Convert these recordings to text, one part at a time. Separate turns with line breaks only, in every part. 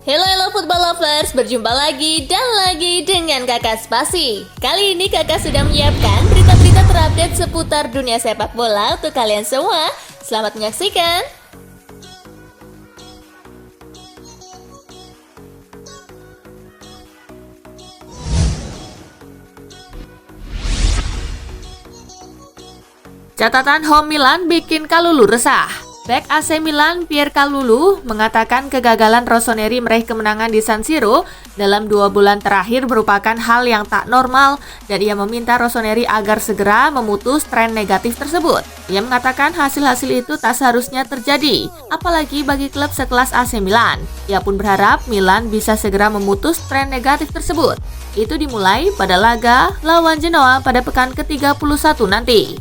Hello football lovers, berjumpa lagi dan lagi dengan Kakak Spasi. Kali ini Kakak sudah menyiapkan berita-berita terupdate seputar dunia sepak bola untuk kalian semua. Selamat menyaksikan. Catatan home Milan bikin Kalulu resah. Bek AC Milan Pierre Kalulu mengatakan kegagalan Rossoneri meraih kemenangan di San Siro dalam 2 bulan terakhir merupakan hal yang tak normal dan ia meminta Rossoneri agar segera memutus tren negatif tersebut. Ia mengatakan hasil-hasil itu tak seharusnya terjadi, apalagi bagi klub sekelas AC Milan. Ia pun berharap Milan bisa segera memutus tren negatif tersebut. Itu dimulai pada laga lawan Genoa pada pekan ke-31 nanti.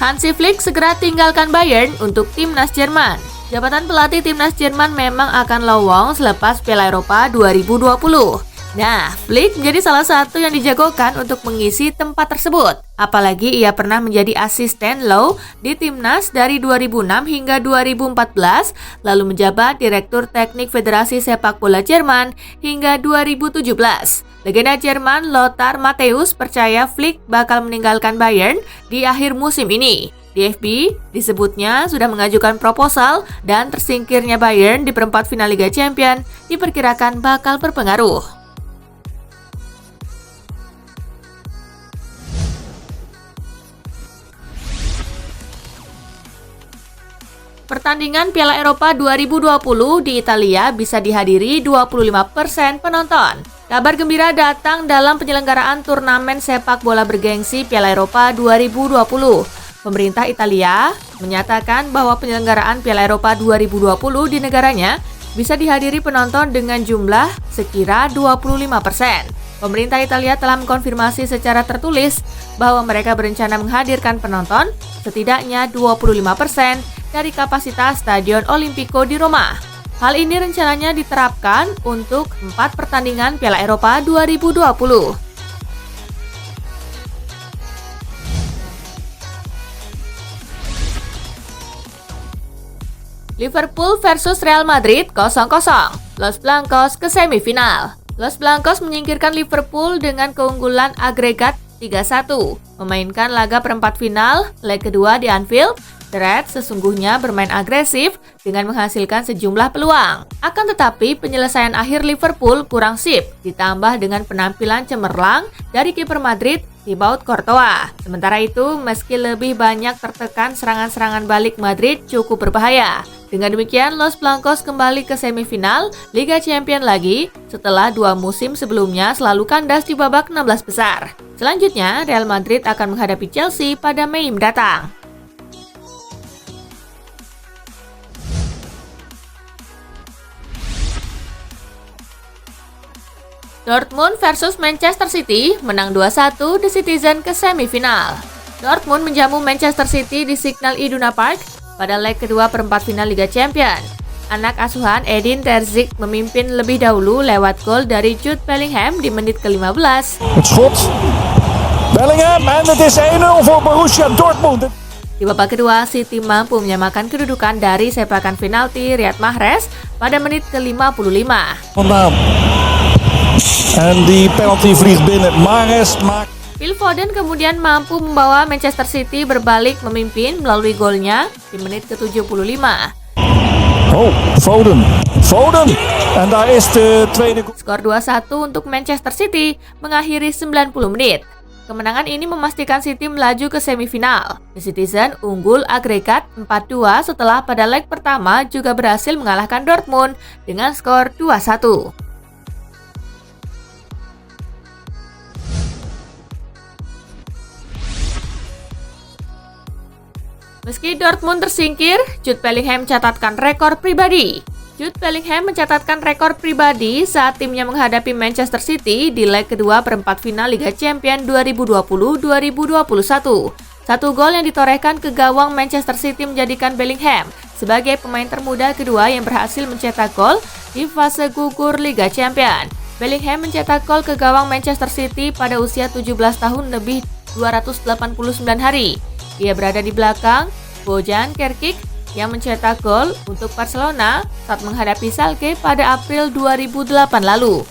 Hansi Flick segera tinggalkan Bayern untuk timnas Jerman. Jabatan pelatih timnas Jerman memang akan lowong selepas Piala Eropa 2020. Nah, Flick menjadi salah satu yang dijagokan untuk mengisi tempat tersebut. Apalagi ia pernah menjadi asisten Low di timnas dari 2006 hingga 2014, lalu menjabat Direktur Teknik Federasi Sepak Bola Jerman hingga 2017. Legenda Jerman Lothar Matthäus percaya Flick bakal meninggalkan Bayern di akhir musim ini. DFB disebutnya sudah mengajukan proposal dan tersingkirnya Bayern di perempat final Liga Champions diperkirakan bakal berpengaruh. Pertandingan Piala Eropa 2020 di Italia bisa dihadiri 25% penonton. Kabar gembira datang dalam penyelenggaraan turnamen sepak bola bergengsi Piala Eropa 2020. Pemerintah Italia menyatakan bahwa penyelenggaraan Piala Eropa 2020 di negaranya bisa dihadiri penonton dengan jumlah sekira 25%. Pemerintah Italia telah mengkonfirmasi secara tertulis bahwa mereka berencana menghadirkan penonton setidaknya 25% dari kapasitas Stadion Olimpico di Roma. Hal ini rencananya diterapkan untuk 4 pertandingan Piala Eropa 2020. Liverpool versus Real Madrid 0-0. Los Blancos ke semifinal. Los Blancos menyingkirkan Liverpool dengan keunggulan agregat 3-1. Memainkan laga perempat final, leg kedua di Anfield, The Reds sesungguhnya bermain agresif dengan menghasilkan sejumlah peluang. Akan tetapi penyelesaian akhir Liverpool kurang sip, ditambah dengan penampilan cemerlang dari kiper Madrid, Thibaut Courtois. Sementara itu, meski lebih banyak tertekan, serangan-serangan balik Madrid cukup berbahaya. Dengan demikian, Los Blancos kembali ke semifinal Liga Champions lagi setelah 2 musim sebelumnya selalu kandas di babak 16 besar. Selanjutnya, Real Madrid akan menghadapi Chelsea pada Mei mendatang. Dortmund versus Manchester City menang 2-1 The Citizen ke semifinal. Dortmund menjamu Manchester City di Signal Iduna Park pada leg kedua perempat final Liga Champions. Anak asuhan Edin Terzic memimpin lebih dahulu lewat gol dari Jude Bellingham di menit ke-15.
Het schot. Bellingham en het is 1-0 voor Borussia Dortmund.
Di babak kedua, City mampu menyamakan kedudukan dari sepakan penalti Riyad Mahrez pada menit ke-55.
En die penalty vliegt binnen. Mahrez maakt.
Phil Foden kemudian mampu membawa Manchester City berbalik memimpin melalui golnya di menit ke-75.
Oh, Foden. En daar is de tweede goal.
Skor 2-1 untuk Manchester City mengakhiri 90 menit. Kemenangan ini memastikan City melaju ke semifinal. The Citizen unggul agregat 4-2 setelah pada leg pertama juga berhasil mengalahkan Dortmund dengan skor 2-1. Meski Dortmund tersingkir, Jude Bellingham mencatatkan rekor pribadi. Jude Bellingham mencatatkan rekor pribadi saat timnya menghadapi Manchester City di leg kedua perempat final Liga Champions 2020-2021. 1 gol yang ditorehkan ke gawang Manchester City menjadikan Bellingham sebagai pemain termuda kedua yang berhasil mencetak gol di fase gugur Liga Champions. Bellingham mencetak gol ke gawang Manchester City pada usia 17 tahun lebih 289 hari. Ia berada di belakang Bojan Krkić yang mencetak gol untuk Barcelona saat menghadapi Schalke pada April 2008 lalu.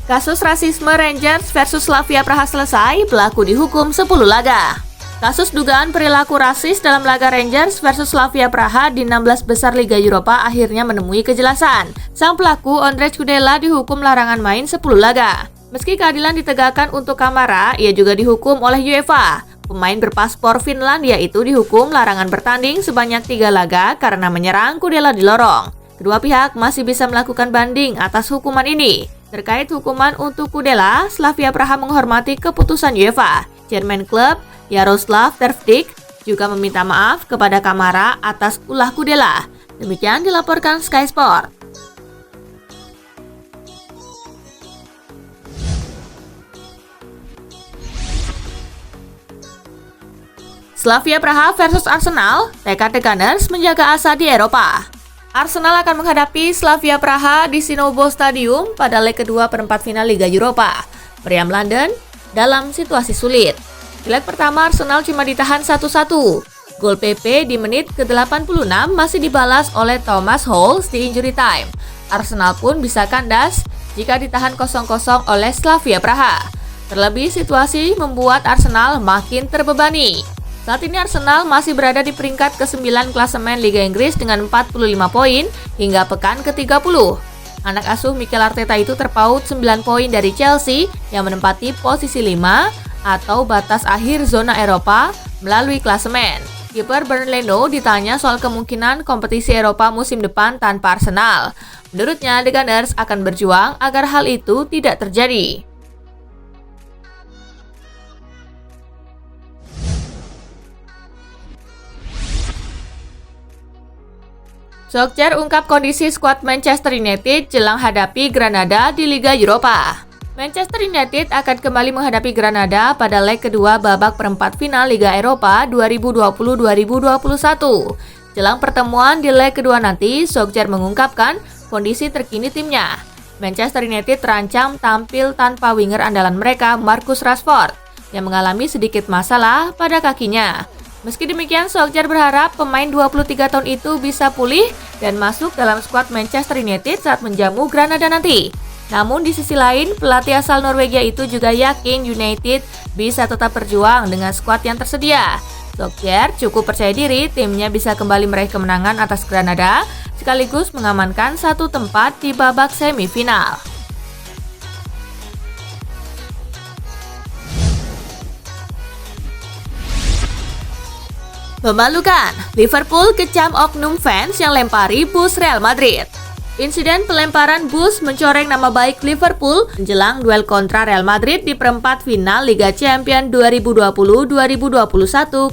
Kasus rasisme Rangers versus Slavia Praha selesai, pelaku dihukum 10 laga. Kasus dugaan perilaku rasis dalam laga Rangers versus Slavia Praha di 16 besar Liga Eropa akhirnya menemui kejelasan. Sang pelaku, Ondrej Kudela, dihukum larangan main 10 laga. Meski keadilan ditegakkan untuk Kamara, ia juga dihukum oleh UEFA. Pemain berpaspor Finlandia itu dihukum larangan bertanding sebanyak 3 laga karena menyerang Kudela di lorong. Kedua pihak masih bisa melakukan banding atas hukuman ini. Terkait hukuman untuk Kudela, Slavia Praha menghormati keputusan UEFA. Chairman klub Jaroslav Tervdik juga meminta maaf kepada Kamara atas ulah Kudela. Demikian dilaporkan Sky Sport. Slavia Praha versus Arsenal, tekad The Gunners menjaga asa di Eropa. Arsenal akan menghadapi Slavia Praha di Sinobo Stadium pada leg kedua perempat final Liga Eropa. Meriam London dalam situasi sulit. Di leg pertama Arsenal cuma ditahan 1-1. Gol PP di menit ke-86 masih dibalas oleh Thomas Holst di injury time. Arsenal pun bisa kandas jika ditahan 0-0 oleh Slavia Praha. Terlebih situasi membuat Arsenal makin terbebani. Saat ini Arsenal masih berada di peringkat ke-9 klasemen Liga Inggris dengan 45 poin hingga pekan ke-30. Anak asuh Mikel Arteta itu terpaut 9 poin dari Chelsea yang menempati posisi 5 atau batas akhir zona Eropa melalui klasemen. Kiper Bernd Leno ditanya soal kemungkinan kompetisi Eropa musim depan tanpa Arsenal. Menurutnya, The Gunners akan berjuang agar hal itu tidak terjadi. Solskjaer ungkap kondisi skuad Manchester United jelang hadapi Granada di Liga Eropa. Manchester United akan kembali menghadapi Granada pada leg kedua babak perempat final Liga Eropa 2020-2021. Jelang pertemuan di leg kedua nanti, Solskjaer mengungkapkan kondisi terkini timnya. Manchester United terancam tampil tanpa winger andalan mereka, Marcus Rashford, yang mengalami sedikit masalah pada kakinya. Meski demikian, Solskjaer berharap pemain 23 tahun itu bisa pulih dan masuk dalam skuad Manchester United saat menjamu Granada nanti. Namun di sisi lain, pelatih asal Norwegia itu juga yakin United bisa tetap berjuang dengan skuad yang tersedia. Solskjaer cukup percaya diri timnya bisa kembali meraih kemenangan atas Granada, sekaligus mengamankan satu tempat di babak semifinal. Memalukan, Liverpool kecam oknum fans yang lempari bus Real Madrid. Insiden pelemparan bus mencoreng nama baik Liverpool menjelang duel kontra Real Madrid di perempat final Liga Champions 2020-2021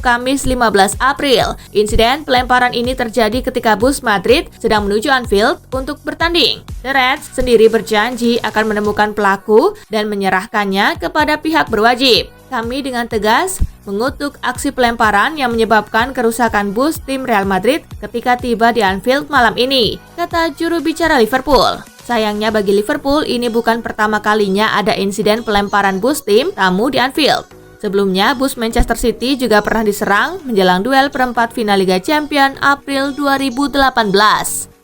Kamis 15 April. Insiden pelemparan ini terjadi ketika bus Madrid sedang menuju Anfield untuk bertanding. The Reds sendiri berjanji akan menemukan pelaku dan menyerahkannya kepada pihak berwajib. Kami dengan tegas mengutuk aksi pelemparan yang menyebabkan kerusakan bus tim Real Madrid ketika tiba di Anfield malam ini, kata juru bicara Liverpool. Sayangnya bagi Liverpool, ini bukan pertama kalinya ada insiden pelemparan bus tim tamu di Anfield. Sebelumnya, bus Manchester City juga pernah diserang menjelang duel perempat final Liga Champions April 2018.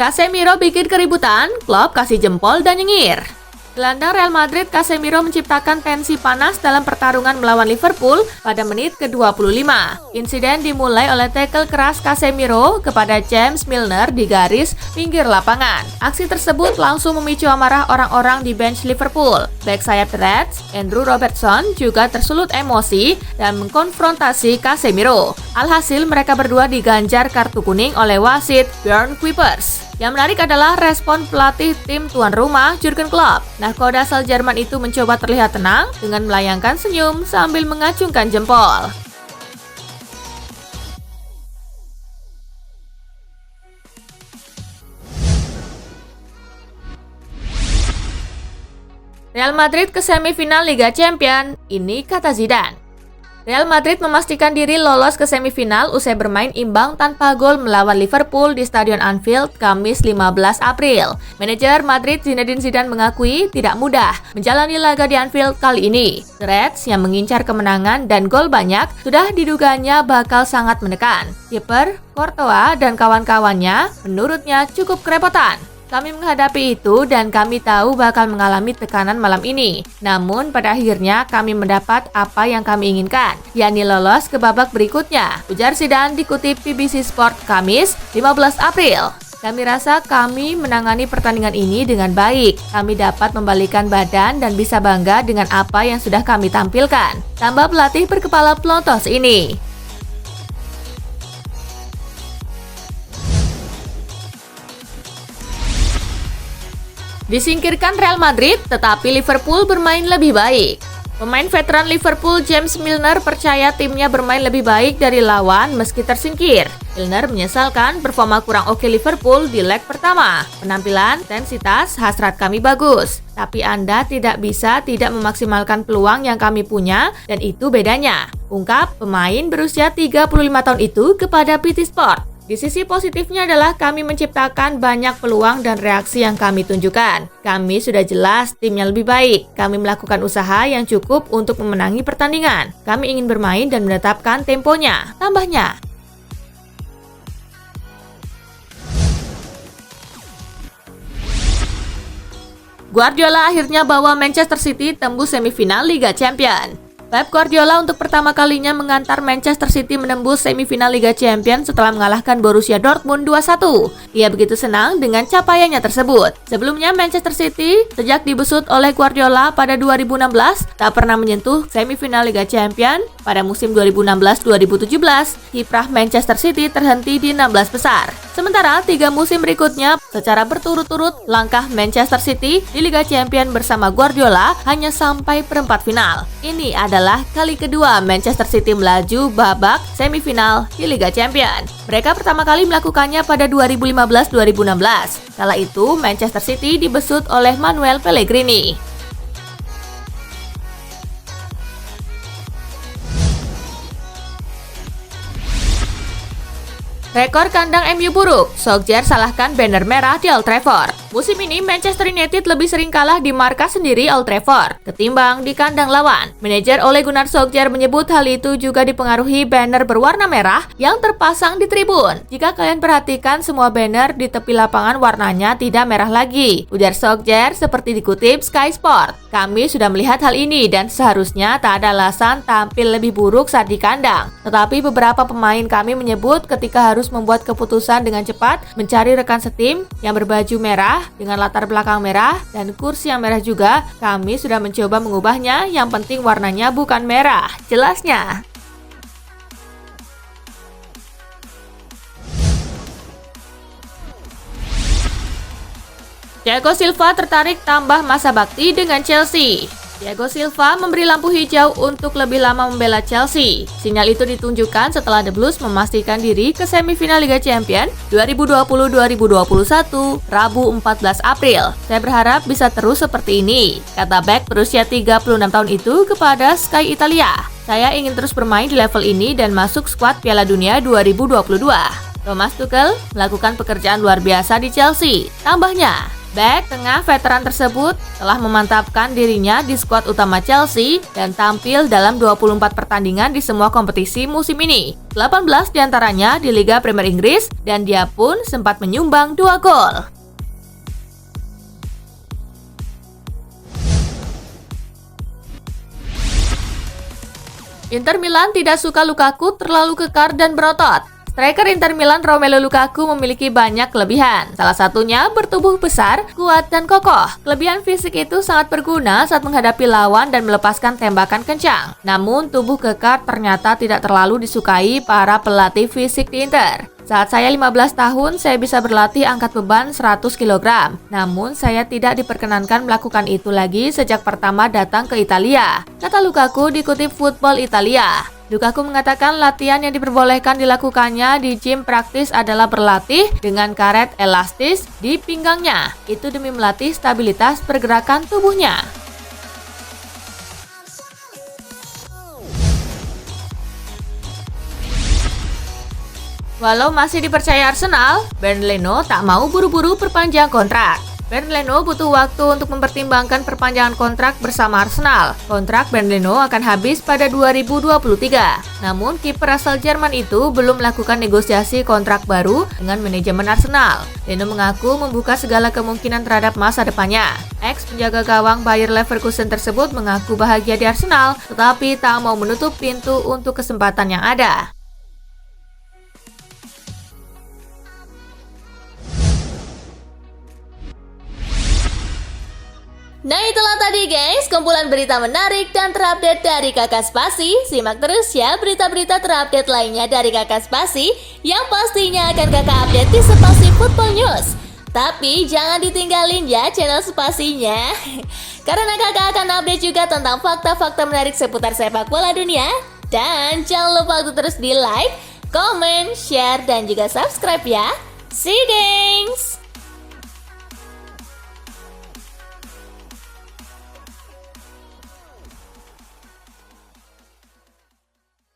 Casemiro bikin keributan, Klopp kasih jempol dan nyengir. Gelandang Real Madrid Casemiro menciptakan tensi panas dalam pertarungan melawan Liverpool pada menit ke-25. Insiden dimulai oleh tackle keras Casemiro kepada James Milner di garis pinggir lapangan. Aksi tersebut langsung memicu amarah orang-orang di bench Liverpool. Back sayap The Reds, Andrew Robertson juga tersulut emosi dan mengkonfrontasi Casemiro. Alhasil mereka berdua diganjar kartu kuning oleh wasit Bjorn Kuipers. Yang menarik adalah respon pelatih tim tuan rumah Jurgen Klopp. Nahkoda asal Jerman itu mencoba terlihat tenang dengan melayangkan senyum sambil mengacungkan jempol. Real Madrid ke semifinal Liga Champions, ini kata Zidane. Real Madrid memastikan diri lolos ke semifinal usai bermain imbang tanpa gol melawan Liverpool di Stadion Anfield Kamis 15 April. Manajer Madrid Zinedine Zidane mengakui tidak mudah menjalani laga di Anfield kali ini. The Reds yang mengincar kemenangan dan gol banyak sudah diduganya bakal sangat menekan. Kiper, Courtois dan kawan-kawannya menurutnya cukup kerepotan. Kami menghadapi itu dan kami tahu bakal mengalami tekanan malam ini. Namun pada akhirnya kami mendapat apa yang kami inginkan, yakni lolos ke babak berikutnya, ujar Zidane dikutip BBC Sport Kamis 15 April. Kami rasa kami menangani pertandingan ini dengan baik. Kami dapat membalikan badan dan bisa bangga dengan apa yang sudah kami tampilkan, tambah pelatih berkepala pelontos ini. Disingkirkan Real Madrid, tetapi Liverpool bermain lebih baik. Pemain veteran Liverpool James Milner percaya timnya bermain lebih baik dari lawan meski tersingkir. Milner menyesalkan performa kurang oke Liverpool di leg pertama. Penampilan, intensitas, hasrat kami bagus. Tapi Anda tidak bisa tidak memaksimalkan peluang yang kami punya dan itu bedanya, ungkap pemain berusia 35 tahun itu kepada BT Sport. Di sisi positifnya adalah kami menciptakan banyak peluang dan reaksi yang kami tunjukkan. Kami sudah jelas timnya lebih baik. Kami melakukan usaha yang cukup untuk memenangi pertandingan. Kami ingin bermain dan menetapkan temponya, tambahnya. Guardiola akhirnya bawa Manchester City tembus semifinal Liga Champions. Pep Guardiola untuk pertama kalinya mengantar Manchester City menembus semifinal Liga Champions setelah mengalahkan Borussia Dortmund 2-1. Ia begitu senang dengan capaiannya tersebut. Sebelumnya Manchester City sejak dibesut oleh Guardiola pada 2016 tak pernah menyentuh semifinal Liga Champions. Pada musim 2016-2017, kiprah Manchester City terhenti di 16 besar. Sementara 3 musim berikutnya secara berturut-turut langkah Manchester City di Liga Champions bersama Guardiola hanya sampai perempat final. Ini adalah kali kedua Manchester City melaju babak semifinal di Liga Champions. Mereka pertama kali melakukannya pada 2015-2016. Kala itu Manchester City dibesut oleh Manuel Pellegrini. Rekor kandang MU buruk, Solskjaer salahkan banner merah di Old Trafford. Musim ini Manchester United lebih sering kalah di markas sendiri Old Trafford ketimbang di kandang lawan. Manajer Ole Gunnar Solskjaer menyebut hal itu juga dipengaruhi banner berwarna merah yang terpasang di tribun. Jika kalian perhatikan semua banner di tepi lapangan warnanya tidak merah lagi, ujar Solskjaer seperti dikutip Sky Sport. Kami sudah melihat hal ini dan seharusnya tak ada alasan tampil lebih buruk saat di kandang. Tetapi beberapa pemain kami menyebut ketika harus membuat keputusan dengan cepat mencari rekan setim yang berbaju merah dengan latar belakang merah dan kursi yang merah juga, kami sudah mencoba mengubahnya, yang penting warnanya bukan merah, jelasnya. Thiago Silva tertarik tambah masa bakti dengan Chelsea. Thiago Silva memberi lampu hijau untuk lebih lama membela Chelsea. Sinyal itu ditunjukkan setelah The Blues memastikan diri ke semifinal Liga Champions 2020-2021 Rabu 14 April. Saya berharap bisa terus seperti ini, kata bek berusia 36 tahun itu kepada Sky Italia. Saya ingin terus bermain di level ini dan masuk skuad Piala Dunia 2022. Thomas Tuchel melakukan pekerjaan luar biasa di Chelsea, tambahnya. Bek tengah veteran tersebut telah memantapkan dirinya di skuad utama Chelsea dan tampil dalam 24 pertandingan di semua kompetisi musim ini. 18 diantaranya di Liga Premier Inggris dan dia pun sempat menyumbang 2 gol. Inter Milan tidak suka Lukaku terlalu kekar dan berotot. Striker Inter Milan Romelu Lukaku memiliki banyak kelebihan. Salah satunya bertubuh besar, kuat, dan kokoh. Kelebihan fisik itu sangat berguna saat menghadapi lawan dan melepaskan tembakan kencang. Namun, tubuh kekar ternyata tidak terlalu disukai para pelatih fisik di Inter. Saat saya 15 tahun, saya bisa berlatih angkat beban 100 kg. Namun, saya tidak diperkenankan melakukan itu lagi sejak pertama datang ke Italia, kata Lukaku dikutip Football Italia. Lukaku mengatakan latihan yang diperbolehkan dilakukannya di gym praktis adalah berlatih dengan karet elastis di pinggangnya. Itu demi melatih stabilitas pergerakan tubuhnya. Walau masih dipercaya Arsenal, Bernd Leno tak mau buru-buru perpanjang kontrak. Bernd Leno butuh waktu untuk mempertimbangkan perpanjangan kontrak bersama Arsenal. Kontrak Bernd Leno akan habis pada 2023. Namun, kiper asal Jerman itu belum melakukan negosiasi kontrak baru dengan manajemen Arsenal. Leno mengaku membuka segala kemungkinan terhadap masa depannya. Ex penjaga gawang Bayer Leverkusen tersebut mengaku bahagia di Arsenal, tetapi tak mau menutup pintu untuk kesempatan yang ada.
Nah itulah tadi guys, kumpulan berita menarik dan terupdate dari Kakak Spasi. Simak terus ya berita-berita terupdate lainnya dari Kakak Spasi yang pastinya akan Kakak update di Spasi Football News. Tapi jangan ditinggalin ya channel Spasinya, karena Kakak akan update juga tentang fakta-fakta menarik seputar sepak bola dunia. Dan jangan lupa untuk terus di like, comment, share, dan juga subscribe ya. See you guys!